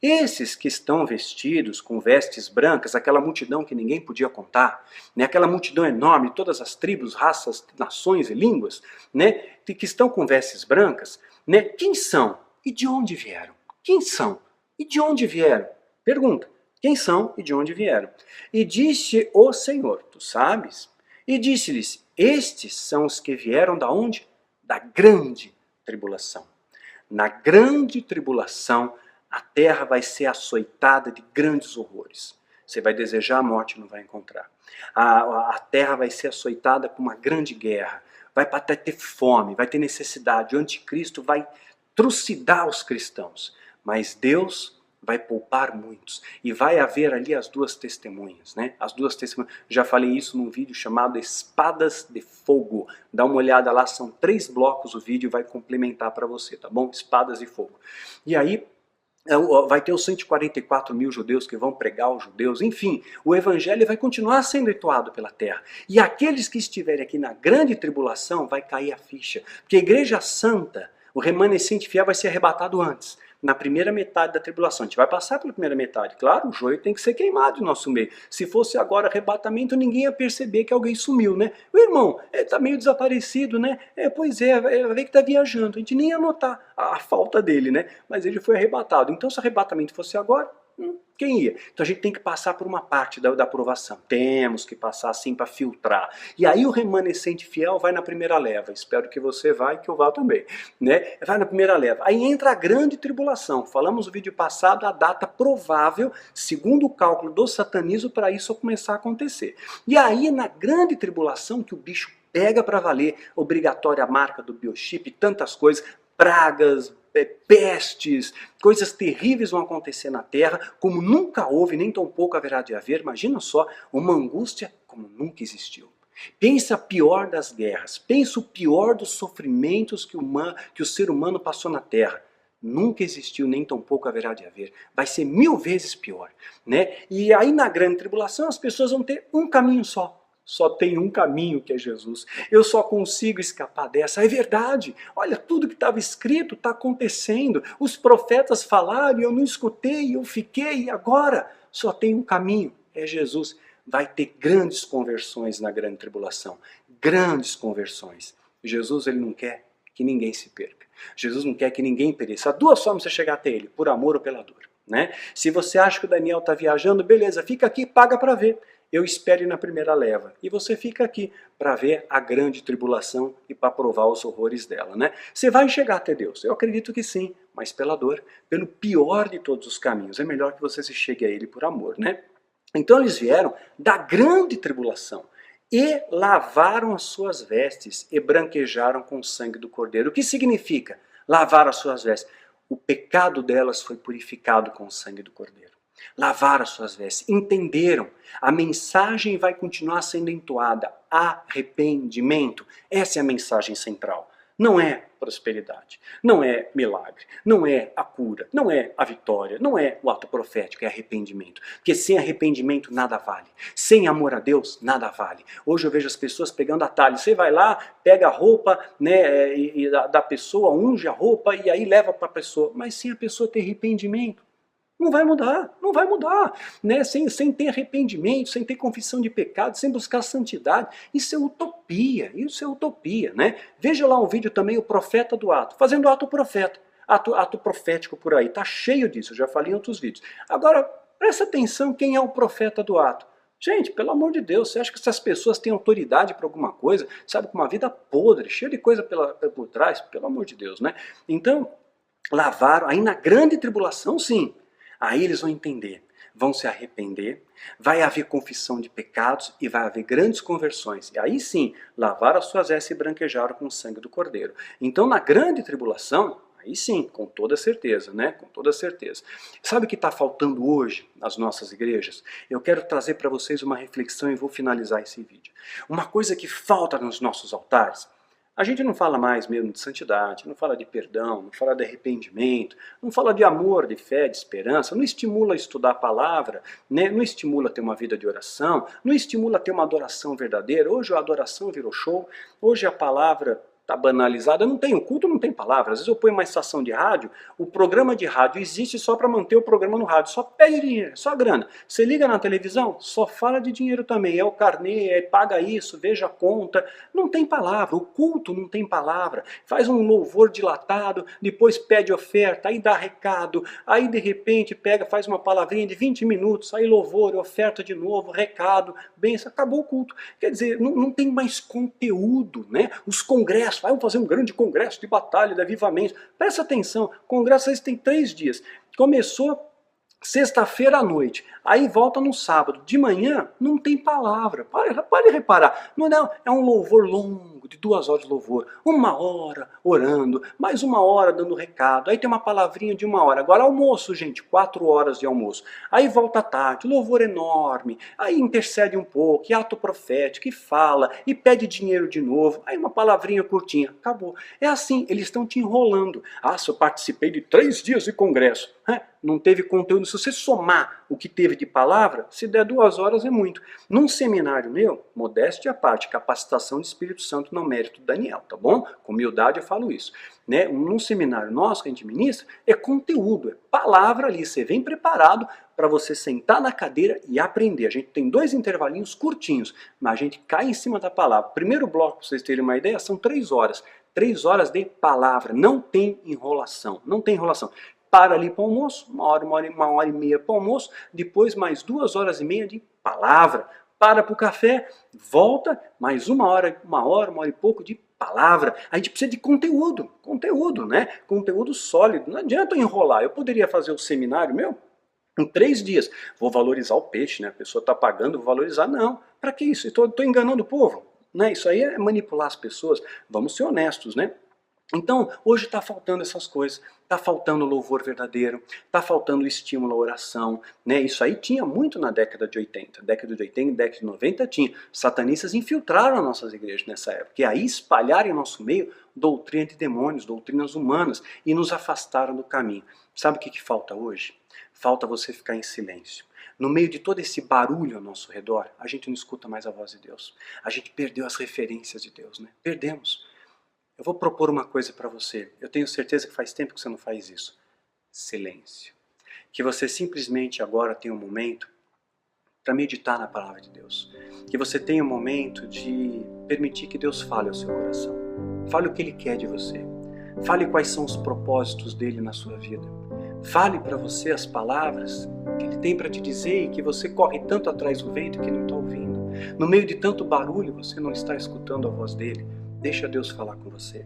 esses que estão vestidos com vestes brancas, aquela multidão que ninguém podia contar, né, aquela multidão enorme, todas as tribos, raças, nações e línguas, né, que estão com vestes brancas, né, quem são e de onde vieram? Quem são e de onde vieram? Pergunta, quem são e de onde vieram? E disse o Senhor, tu sabes? E disse-lhes, estes são os que vieram da onde? Da grande tribulação. Na grande tribulação, a terra vai ser açoitada de grandes horrores. Você vai desejar a morte e não vai encontrar. A terra vai ser açoitada com uma grande guerra. Vai até ter fome, vai ter necessidade. O anticristo vai trucidar os cristãos. Mas Deus vai poupar muitos. E vai haver ali as duas testemunhas, né? As duas testemunhas. Já falei isso num vídeo chamado Espadas de Fogo. Dá uma olhada lá, são 3 blocos o vídeo, vai complementar para você, tá bom? Espadas de Fogo. E aí vai ter os 144 mil judeus que vão pregar aos judeus, enfim, o evangelho vai continuar sendo entoado pela terra. E aqueles que estiverem aqui na grande tribulação, vai cair a ficha. Porque a igreja santa, o remanescente fiel vai ser arrebatado antes, na primeira metade da tribulação. A gente vai passar pela primeira metade. Claro, o joio tem que ser queimado no nosso meio. Se fosse agora arrebatamento, ninguém ia perceber que alguém sumiu, né? O irmão, está meio desaparecido, né? Pois é, vai ver que está viajando. A gente nem ia notar a falta dele, né? Mas ele foi arrebatado. Então, se o arrebatamento fosse agora, quem ia? Então a gente tem que passar por uma parte da aprovação. Temos que passar assim para filtrar. E aí o remanescente fiel vai na primeira leva. Espero que você vá e que eu vá também, né? Vai na primeira leva. Aí entra a grande tribulação. Falamos no vídeo passado a data provável, segundo o cálculo do satanismo, para isso começar a acontecer. E aí na grande tribulação que o bicho pega para valer, obrigatória a marca do biochip, tantas coisas, pragas, pestes, coisas terríveis vão acontecer na terra, como nunca houve, nem tampouco haverá de haver. Imagina só, uma angústia como nunca existiu. Pensa a pior das guerras, pensa o pior dos sofrimentos que o ser humano passou na terra. Nunca existiu, nem tampouco haverá de haver. Vai ser 1000 vezes pior, né? E aí na grande tribulação as pessoas vão ter um caminho só. Só tem um caminho, que é Jesus. Eu só consigo escapar dessa. É verdade. Olha, tudo que estava escrito está acontecendo. Os profetas falaram e eu não escutei, eu fiquei, e agora só tem um caminho, é Jesus. Vai ter grandes conversões na grande tribulação. Grandes conversões. Jesus, ele não quer que ninguém se perca. Jesus não quer que ninguém pereça. Há 2 formas de você chegar até ele, por amor ou pela dor, né? Se você acha que o Daniel está viajando, beleza, fica aqui, paga para ver. Eu espero na primeira leva. E você fica aqui para ver a grande tribulação e para provar os horrores dela, né? Você vai chegar até Deus? Eu acredito que sim, mas pela dor, pelo pior de todos os caminhos. É melhor que você se chegue a ele por amor, né? Então eles vieram da grande tribulação e lavaram as suas vestes e branquejaram com o sangue do Cordeiro. O que significa lavar as suas vestes? O pecado delas foi purificado com o sangue do Cordeiro. Lavaram as suas vestes, entenderam, a mensagem vai continuar sendo entoada, arrependimento. Essa é a mensagem central. Não é prosperidade, não é milagre, não é a cura, não é a vitória, não é o ato profético, é arrependimento. Porque sem arrependimento nada vale. Sem amor a Deus, nada vale. Hoje eu vejo as pessoas pegando atalho. Você vai lá, pega a roupa, né, da pessoa, unge a roupa e aí leva para a pessoa. Mas sem a pessoa ter arrependimento, não vai mudar, né? Sem ter arrependimento, sem ter confissão de pecado, sem buscar santidade. Isso é utopia, né? Veja lá um vídeo também, o profeta do ato, fazendo ato profeta, ato profético por aí, tá cheio disso, eu já falei em outros vídeos. Agora, presta atenção quem é o profeta do ato. Gente, pelo amor de Deus, você acha que essas pessoas têm autoridade para alguma coisa? Sabe, com uma vida podre, cheia de coisa por trás, pelo amor de Deus, né? Então, lavaram, aí na grande tribulação, sim. Aí eles vão entender, vão se arrepender, vai haver confissão de pecados e vai haver grandes conversões. E aí sim, lavaram as suas vestes e branquejaram com o sangue do Cordeiro. Então na grande tribulação, aí sim, com toda certeza, né? Com toda certeza. Sabe o que está faltando hoje nas nossas igrejas? Eu quero trazer para vocês uma reflexão e vou finalizar esse vídeo. Uma coisa que falta nos nossos altares, a gente não fala mais mesmo de santidade, não fala de perdão, não fala de arrependimento, não fala de amor, de fé, de esperança, não estimula a estudar a palavra, né? Não estimula a ter uma vida de oração, não estimula a ter uma adoração verdadeira. Hoje a adoração virou show, hoje a palavra está banalizada, não tem o culto, não tem palavra. Às vezes eu ponho uma estação de rádio, o programa de rádio existe só para manter o programa no rádio, só pede dinheiro, só grana. Você liga na televisão, só fala de dinheiro também, é o carnê, paga isso, veja a conta, não tem palavra, o culto não tem palavra, faz um louvor dilatado, depois pede oferta, aí dá recado, aí de repente pega, faz uma palavrinha de 20 minutos, aí louvor, oferta de novo, recado, bênção, acabou o culto. Quer dizer, não tem mais conteúdo, né? Os congressos congresso, vamos fazer um grande congresso de batalha, de avivamento. Presta atenção, congresso às vezes tem 3 dias. Começou sexta-feira à noite, aí volta no sábado. De manhã não tem palavra. Pode reparar. Não, é um louvor longo, de 2 horas de louvor. 1 hora orando, mais 1 hora dando recado. Aí tem uma palavrinha de 1 hora. Agora almoço, gente, 4 horas de almoço. Aí volta à tarde, louvor enorme. Aí intercede um pouco, e ato profético, e fala, e pede dinheiro de novo. Aí uma palavrinha curtinha. Acabou. É assim, eles estão te enrolando. Ah, se eu participei de 3 dias de congresso. Não teve conteúdo. Se você somar o que teve de palavra, se der 2 horas é muito. Num seminário meu, modéstia à parte, capacitação de Espírito Santo no mérito do Daniel, tá bom? Com humildade eu falo isso. Né? Num seminário nosso que a gente ministra, é conteúdo, é palavra ali. Você vem preparado para você sentar na cadeira e aprender. A gente tem 2 intervalinhos curtinhos, mas a gente cai em cima da palavra. Primeiro bloco, para vocês terem uma ideia, são 3 horas. 3 horas de palavra, não tem enrolação, não tem enrolação. Para ali para o almoço, 1 hora e meia para o almoço, depois mais 2 horas e meia de palavra. Para o café, volta, mais 1 hora, 1 hora e pouco de palavra. A gente precisa de conteúdo, né? Conteúdo sólido. Não adianta eu enrolar. Eu poderia fazer o seminário meu em 3 dias. Vou valorizar o peixe, né? A pessoa está pagando, vou valorizar. Não, para que isso? Estou enganando o povo. Né? Isso aí é manipular as pessoas. Vamos ser honestos, né? Então, hoje está faltando essas coisas, está faltando louvor verdadeiro, está faltando estímulo à oração, né? Isso aí tinha muito na década de 80, década de 90 tinha. Satanistas infiltraram as nossas igrejas nessa época, e aí espalharam em nosso meio doutrina de demônios, doutrinas humanas, e nos afastaram do caminho. Sabe o que falta hoje? Falta você ficar em silêncio. No meio de todo esse barulho ao nosso redor, a gente não escuta mais a voz de Deus. A gente perdeu as referências de Deus, né? Perdemos. Eu vou propor uma coisa para você. Eu tenho certeza que faz tempo que você não faz isso. Silêncio. Que você simplesmente agora tenha um momento para meditar na palavra de Deus. Que você tenha um momento de permitir que Deus fale ao seu coração. Fale o que Ele quer de você. Fale quais são os propósitos dele na sua vida. Fale para você as palavras que Ele tem para te dizer e que você corre tanto atrás do vento que não está ouvindo. No meio de tanto barulho, você não está escutando a voz dele. Deixa Deus falar com você.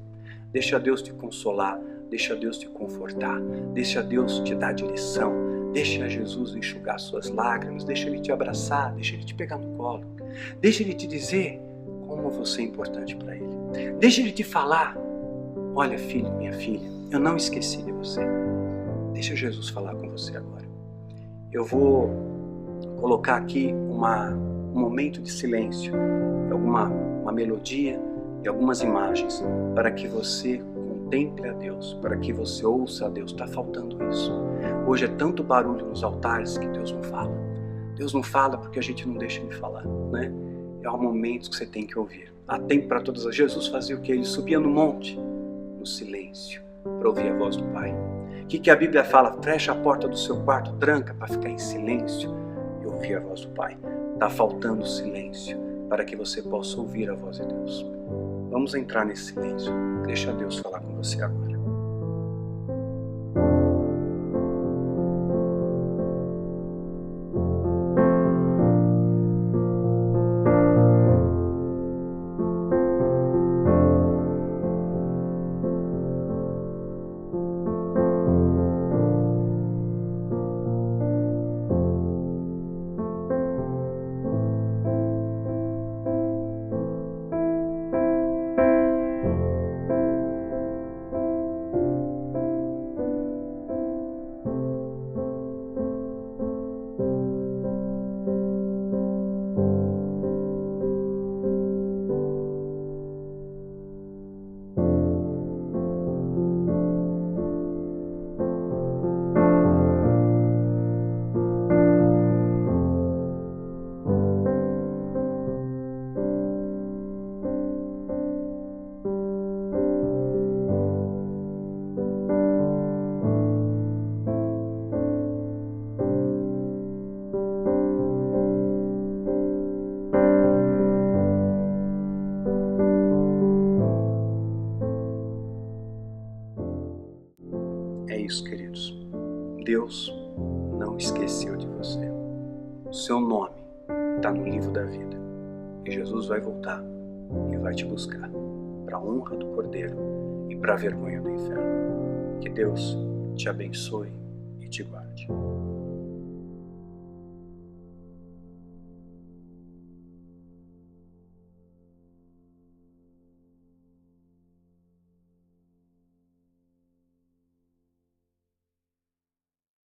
Deixa Deus te consolar. Deixa Deus te confortar. Deixa Deus te dar direção. Deixa Jesus enxugar suas lágrimas. Deixa Ele te abraçar. Deixa Ele te pegar no colo. Deixa Ele te dizer como você é importante para Ele. Deixa Ele te falar. Olha, filho, minha filha, eu não esqueci de você. Deixa Jesus falar com você agora. Eu vou colocar aqui um momento de silêncio. Uma melodia e algumas imagens para que você contemple a Deus, para que você ouça a Deus. Está faltando isso. Hoje é tanto barulho nos altares que Deus não fala. Deus não fala porque a gente não deixa Ele falar, né? É um momento que você tem que ouvir. Há tempo para todas as... Jesus fazia o que? Ele subia no monte, no silêncio, para ouvir a voz do Pai. O que a Bíblia fala? Fecha a porta do seu quarto, tranca para ficar em silêncio e ouvir a voz do Pai. Está faltando silêncio para que você possa ouvir a voz de Deus. Vamos entrar nesse silêncio. Deixa Deus falar com você agora. É isso, queridos. Deus não esqueceu de você. O seu nome está no livro da vida. E Jesus vai voltar e vai te buscar. para a honra do Cordeiro e para a vergonha do inferno. Que Deus te abençoe e te guarde.